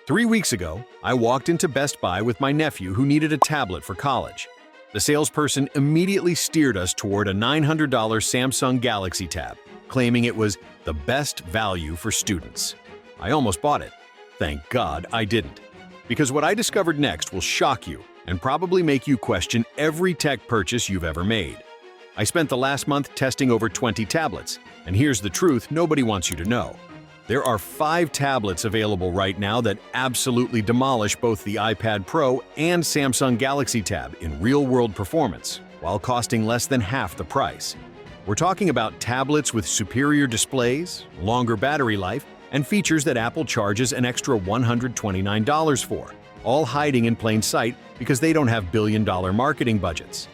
3 weeks ago, I walked into Best Buy with my nephew who needed a tablet for college. The salesperson immediately steered us toward a $900 Samsung Galaxy Tab, claiming it was the best value for students. I almost bought it. Thank God I didn't. Because what I discovered next will shock you and probably make you question every tech purchase you've ever made. I spent the last month testing over 20 tablets, and here's the truth nobody wants you to know. There are 5 tablets available right now that absolutely demolish both the iPad Pro and Samsung Galaxy Tab in real-world performance, while costing less than half the price. We're talking about tablets with superior displays, longer battery life, and features that Apple charges an extra $129 for, all hiding in plain sight because they don't have billion-dollar marketing budgets.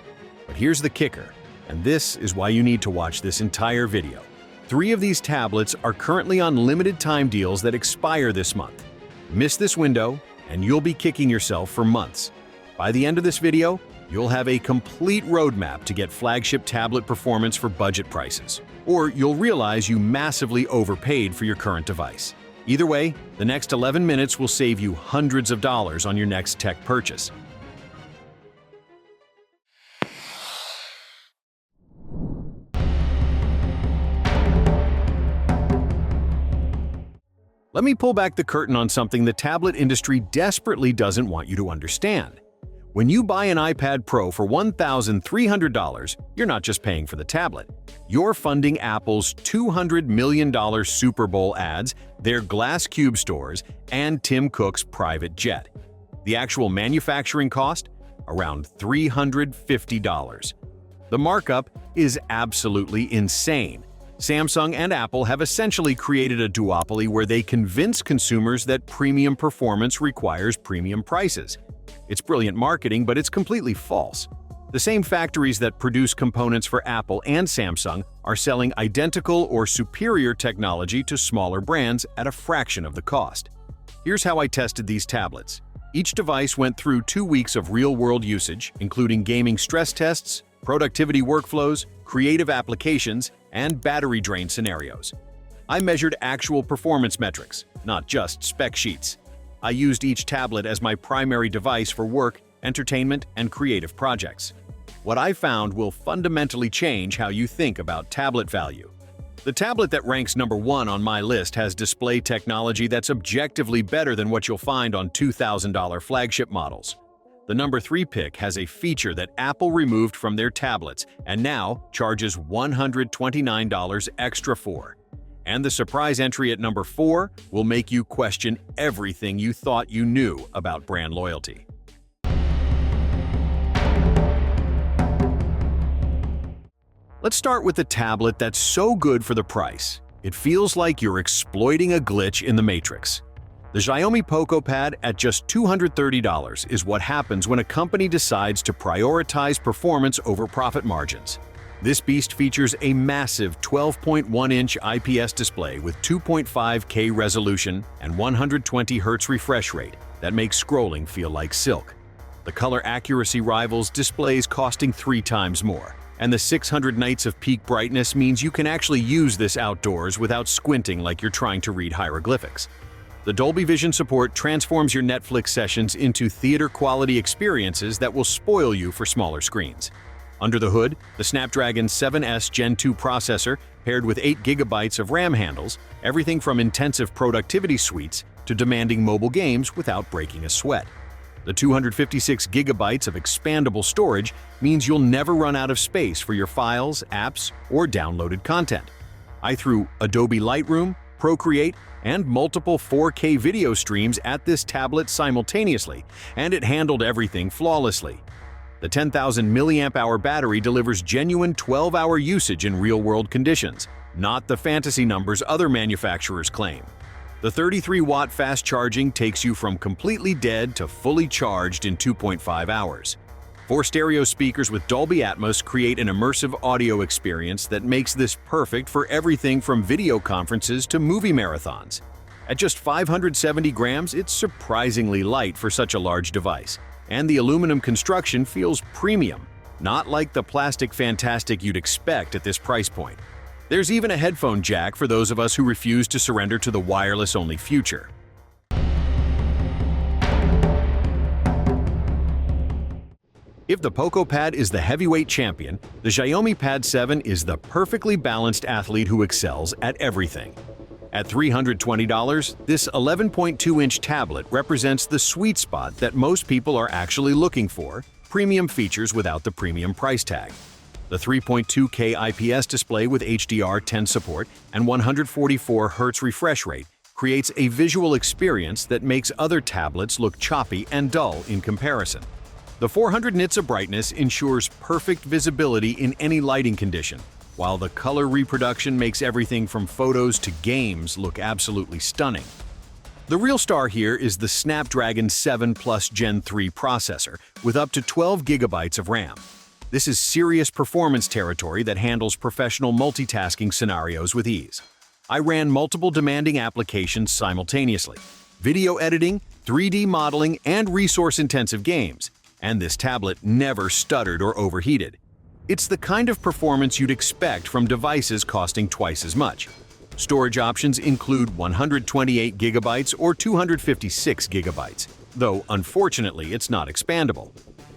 But here's the kicker, and this is why you need to watch this entire video. 3 of these tablets are currently on limited time deals that expire this month. Miss this window, and you'll be kicking yourself for months. By the end of this video, you'll have a complete roadmap to get flagship tablet performance for budget prices, or you'll realize you massively overpaid for your current device. Either way, the next 11 minutes will save you hundreds of dollars on your next tech purchase. Let me pull back the curtain on something the tablet industry desperately doesn't want you to understand. When you buy an iPad Pro for $1,300, you're not just paying for the tablet. You're funding Apple's $200 million Super Bowl ads, their glass cube stores, and Tim Cook's private jet. The actual manufacturing cost? Around $350. The markup is absolutely insane. Samsung and Apple have essentially created a duopoly where they convince consumers that premium performance requires premium prices. It's brilliant marketing, but it's completely false. The same factories that produce components for Apple and Samsung are selling identical or superior technology to smaller brands at a fraction of the cost. Here's how I tested these tablets. Each device went through 2 weeks of real-world usage, including gaming stress tests, productivity workflows, creative applications, and battery drain scenarios. I measured actual performance metrics, not just spec sheets. I used each tablet as my primary device for work, entertainment, and creative projects. What I found will fundamentally change how you think about tablet value. The tablet that ranks number 1 on my list has display technology that's objectively better than what you'll find on $2,000 flagship models. The number 3 pick has a feature that Apple removed from their tablets and now charges $129 extra for. And the surprise entry at number 4 will make you question everything you thought you knew about brand loyalty. Let's start with the tablet that's so good for the price. It feels like you're exploiting a glitch in the Matrix. The Xiaomi Poco Pad at just $230 is what happens when a company decides to prioritize performance over profit margins. This beast features a massive 12.1-inch IPS display with 2.5K resolution and 120 Hz refresh rate that makes scrolling feel like silk. The color accuracy rivals displays costing 3 times more, and the 600 nits of peak brightness means you can actually use this outdoors without squinting like you're trying to read hieroglyphics. The Dolby Vision support transforms your Netflix sessions into theater-quality experiences that will spoil you for smaller screens. Under the hood, the Snapdragon 7S Gen 2 processor paired with 8 GB of RAM handles everything from intensive productivity suites to demanding mobile games without breaking a sweat. The 256 GB of expandable storage means you'll never run out of space for your files, apps, or downloaded content. I threw Adobe Lightroom, Procreate, and multiple 4K video streams at this tablet simultaneously, and it handled everything flawlessly. The 10,000 mAh battery delivers genuine 12-hour usage in real-world conditions, not the fantasy numbers other manufacturers claim. The 33-watt fast charging takes you from completely dead to fully charged in 2.5 hours. 4 stereo speakers with Dolby Atmos create an immersive audio experience that makes this perfect for everything from video conferences to movie marathons. At just 570 grams, it's surprisingly light for such a large device, and the aluminum construction feels premium, not like the plastic fantastic you'd expect at this price point. There's even a headphone jack for those of us who refuse to surrender to the wireless-only future. If the Poco Pad is the heavyweight champion, the Xiaomi Pad 7 is the perfectly balanced athlete who excels at everything. At $320, this 11.2-inch tablet represents the sweet spot that most people are actually looking for, premium features without the premium price tag. The 3.2K IPS display with HDR10 support and 144 Hz refresh rate creates a visual experience that makes other tablets look choppy and dull in comparison. The 400 nits of brightness ensures perfect visibility in any lighting condition, while the color reproduction makes everything from photos to games look absolutely stunning. The real star here is the Snapdragon 7 Plus Gen 3 processor with up to 12 GB of RAM. This is serious performance territory that handles professional multitasking scenarios with ease. I ran multiple demanding applications simultaneously: video editing, 3D modeling, and resource-intensive games. And this tablet never stuttered or overheated. It's the kind of performance you'd expect from devices costing twice as much. Storage options include 128 GB or 256 GB, though unfortunately it's not expandable.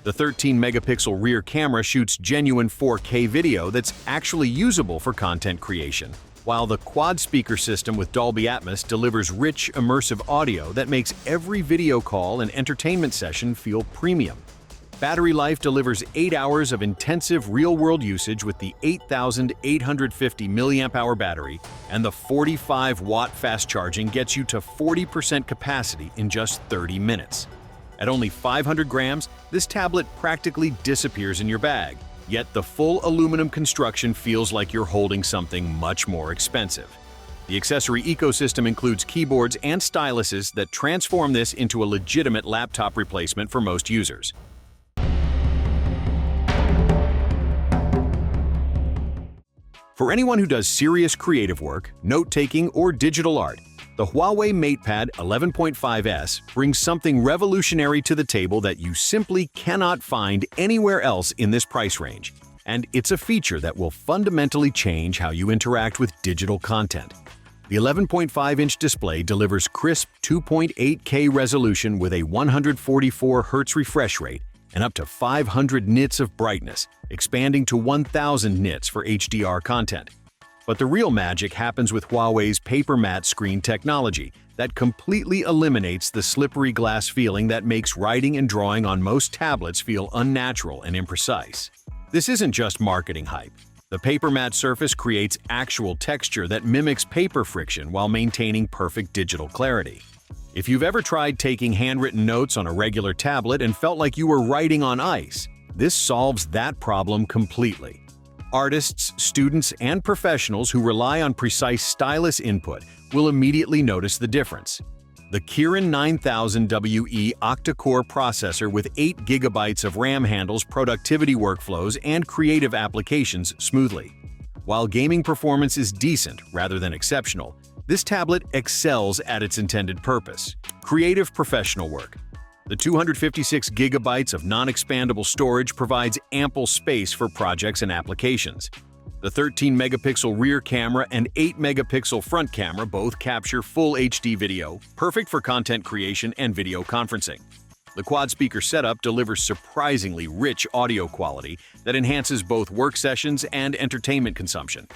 The 13-megapixel rear camera shoots genuine 4K video that's actually usable for content creation, while the quad-speaker system with Dolby Atmos delivers rich, immersive audio that makes every video call and entertainment session feel premium. Battery life delivers 8 hours of intensive real-world usage with the 8,850 mAh battery, and the 45-watt fast charging gets you to 40% capacity in just 30 minutes. At only 500 grams, this tablet practically disappears in your bag, yet the full aluminum construction feels like you're holding something much more expensive. The accessory ecosystem includes keyboards and styluses that transform this into a legitimate laptop replacement for most users. For anyone who does serious creative work, note-taking, or digital art, the Huawei MatePad 11.5S brings something revolutionary to the table that you simply cannot find anywhere else in this price range. And it's a feature that will fundamentally change how you interact with digital content. The 11.5-inch display delivers crisp 2.8K resolution with a 144 Hz refresh rate and up to 500 nits of brightness, expanding to 1,000 nits for HDR content. But the real magic happens with Huawei's paper matte screen technology that completely eliminates the slippery glass feeling that makes writing and drawing on most tablets feel unnatural and imprecise. This isn't just marketing hype. The paper matte surface creates actual texture that mimics paper friction while maintaining perfect digital clarity. If you've ever tried taking handwritten notes on a regular tablet and felt like you were writing on ice, this solves that problem completely. Artists, students, and professionals who rely on precise stylus input will immediately notice the difference. The Kirin 9000WE octa-core processor with 8 GB of RAM handles productivity workflows and creative applications smoothly. While gaming performance is decent rather than exceptional, this tablet excels at its intended purpose: creative professional work. The 256 GB of non-expandable storage provides ample space for projects and applications. The 13-megapixel rear camera and 8-megapixel front camera both capture full HD video, perfect for content creation and video conferencing. The quad-speaker setup delivers surprisingly rich audio quality that enhances both work sessions and entertainment consumption.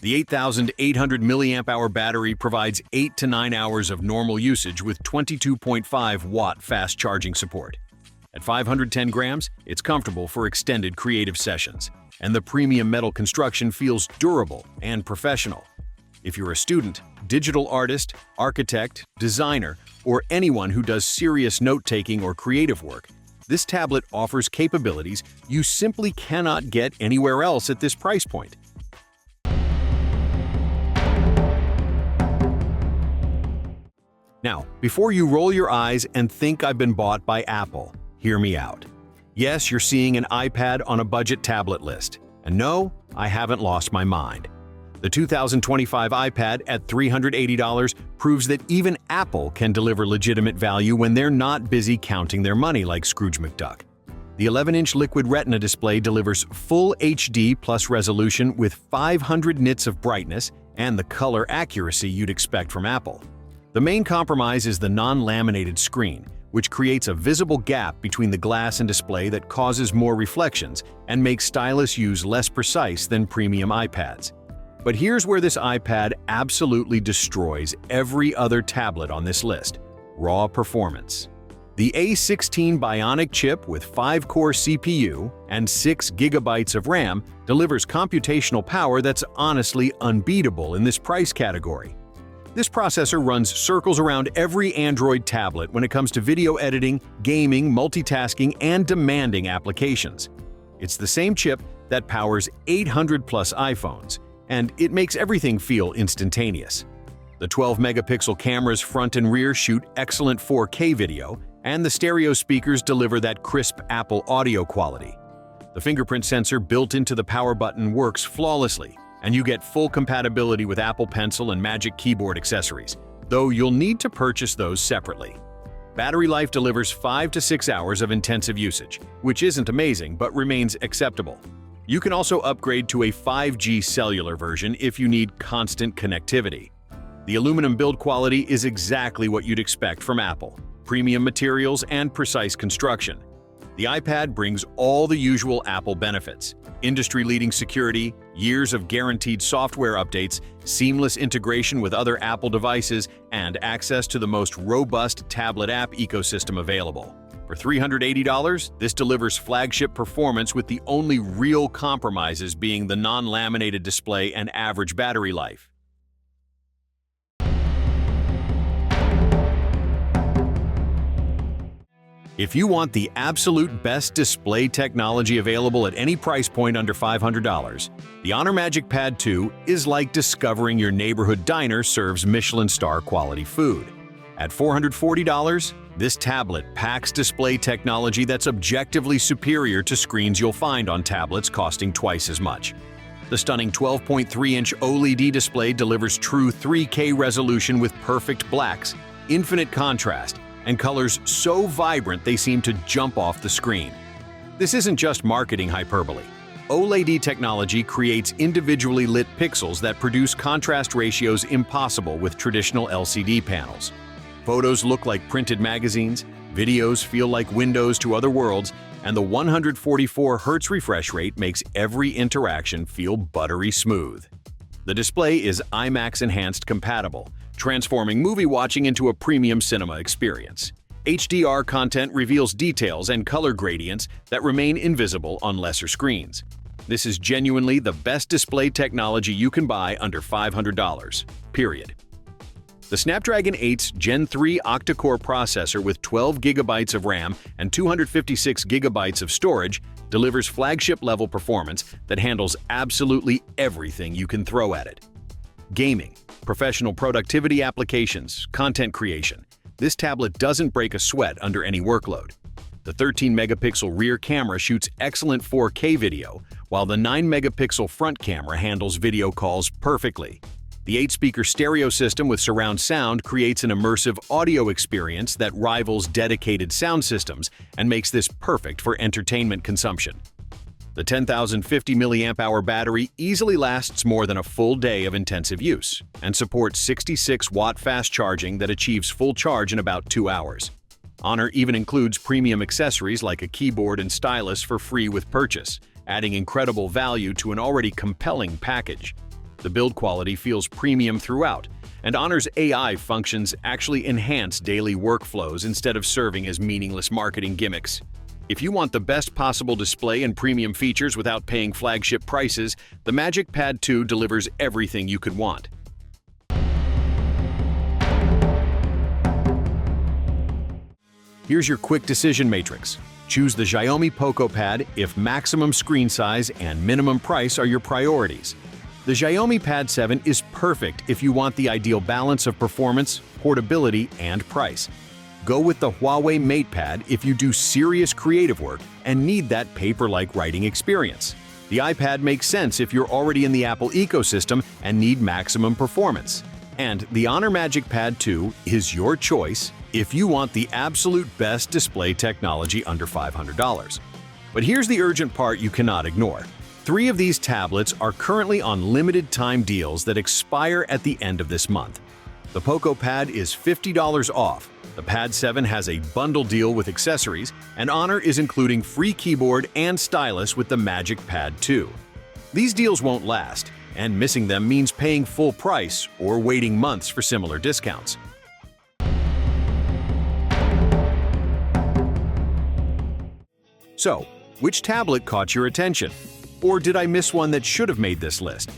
The 8,800 mAh battery provides 8 to 9 hours of normal usage with 22.5-watt fast charging support. At 510 grams, it's comfortable for extended creative sessions, and the premium metal construction feels durable and professional. If you're a student, digital artist, architect, designer, or anyone who does serious note-taking or creative work, this tablet offers capabilities you simply cannot get anywhere else at this price point. Now, before you roll your eyes and think I've been bought by Apple, hear me out. Yes, you're seeing an iPad on a budget tablet list. And no, I haven't lost my mind. The 2025 iPad at $380 proves that even Apple can deliver legitimate value when they're not busy counting their money like Scrooge McDuck. The 11-inch Liquid Retina display delivers full HD plus resolution with 500 nits of brightness and the color accuracy you'd expect from Apple. The main compromise is the non-laminated screen, which creates a visible gap between the glass and display that causes more reflections and makes stylus use less precise than premium iPads. But here's where this iPad absolutely destroys every other tablet on this list: raw performance. The A16 Bionic chip with 5-core CPU and 6 GB of RAM delivers computational power that's honestly unbeatable in this price category. This processor runs circles around every Android tablet when it comes to video editing, gaming, multitasking, and demanding applications. It's the same chip that powers 800-plus iPhones, and it makes everything feel instantaneous. The 12-megapixel cameras front and rear shoot excellent 4K video, and the stereo speakers deliver that crisp Apple audio quality. The fingerprint sensor built into the power button works flawlessly, and you get full compatibility with Apple Pencil and Magic Keyboard accessories, though you'll need to purchase those separately. Battery life delivers 5 to 6 hours of intensive usage, which isn't amazing but remains acceptable. You can also upgrade to a 5G cellular version if you need constant connectivity. The aluminum build quality is exactly what you'd expect from Apple: premium materials and precise construction. The iPad brings all the usual Apple benefits: industry-leading security, years of guaranteed software updates, seamless integration with other Apple devices, and access to the most robust tablet app ecosystem available. For $380, this delivers flagship performance with the only real compromises being the non-laminated display and average battery life. If you want the absolute best display technology available at any price point under $500, the Honor MatePad 2 is like discovering your neighborhood diner serves Michelin star quality food. At $440, this tablet packs display technology that's objectively superior to screens you'll find on tablets costing twice as much. The stunning 12.3-inch OLED display delivers true 3K resolution with perfect blacks, infinite contrast, and colors so vibrant they seem to jump off the screen. This isn't just marketing hyperbole. OLED technology creates individually lit pixels that produce contrast ratios impossible with traditional LCD panels. Photos look like printed magazines, videos feel like windows to other worlds, and the 144 Hz refresh rate makes every interaction feel buttery smooth. The display is IMAX Enhanced compatible, transforming movie watching into a premium cinema experience. HDR content reveals details and color gradients that remain invisible on lesser screens. This is genuinely the best display technology you can buy under $500, period. The Snapdragon 8's Gen 3 octa-core processor with 12 GB of RAM and 256 GB of storage delivers flagship-level performance that handles absolutely everything you can throw at it. Gaming, professional productivity applications, content creation. This tablet doesn't break a sweat under any workload. The 13-megapixel rear camera shoots excellent 4K video, while the 9-megapixel front camera handles video calls perfectly. The 8-speaker stereo system with surround sound creates an immersive audio experience that rivals dedicated sound systems and makes this perfect for entertainment consumption. The 10,050 mAh battery easily lasts more than a full day of intensive use and supports 66-watt fast charging that achieves full charge in about 2 hours. Honor even includes premium accessories like a keyboard and stylus for free with purchase, adding incredible value to an already compelling package. The build quality feels premium throughout, and Honor's AI functions actually enhance daily workflows instead of serving as meaningless marketing gimmicks. If you want the best possible display and premium features without paying flagship prices, the MatePad 2 delivers everything you could want. Here's your quick decision matrix. Choose the Xiaomi Poco Pad if maximum screen size and minimum price are your priorities. The Xiaomi Pad 7 is perfect if you want the ideal balance of performance, portability, and price. Go with the Huawei MatePad if you do serious creative work and need that paper-like writing experience. The iPad makes sense if you're already in the Apple ecosystem and need maximum performance. And the Honor MatePad 2 is your choice if you want the absolute best display technology under $500. But here's the urgent part you cannot ignore. 3 of these tablets are currently on limited-time deals that expire at the end of this month. The Poco Pad is $50 off, The Pad 7 has a bundle deal with accessories, and Honor is including free keyboard and stylus with the Magic Pad 2. These deals won't last, and missing them means paying full price or waiting months for similar discounts. So, which tablet caught your attention? Or did I miss one that should have made this list?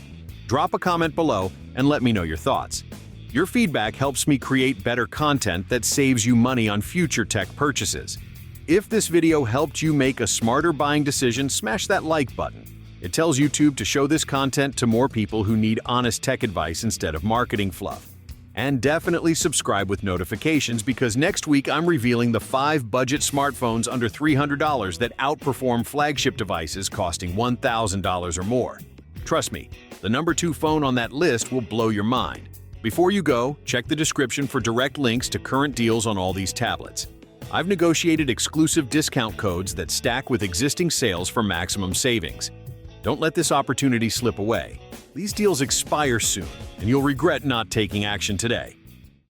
Drop a comment below and let me know your thoughts. Your feedback helps me create better content that saves you money on future tech purchases. If this video helped you make a smarter buying decision, smash that like button. It tells YouTube to show this content to more people who need honest tech advice instead of marketing fluff. And definitely subscribe with notifications because next week I'm revealing the 5 budget smartphones under $300 that outperform flagship devices costing $1,000 or more. Trust me, the number 2 phone on that list will blow your mind. Before you go, check the description for direct links to current deals on all these tablets. I've negotiated exclusive discount codes that stack with existing sales for maximum savings. Don't let this opportunity slip away. These deals expire soon, and you'll regret not taking action today.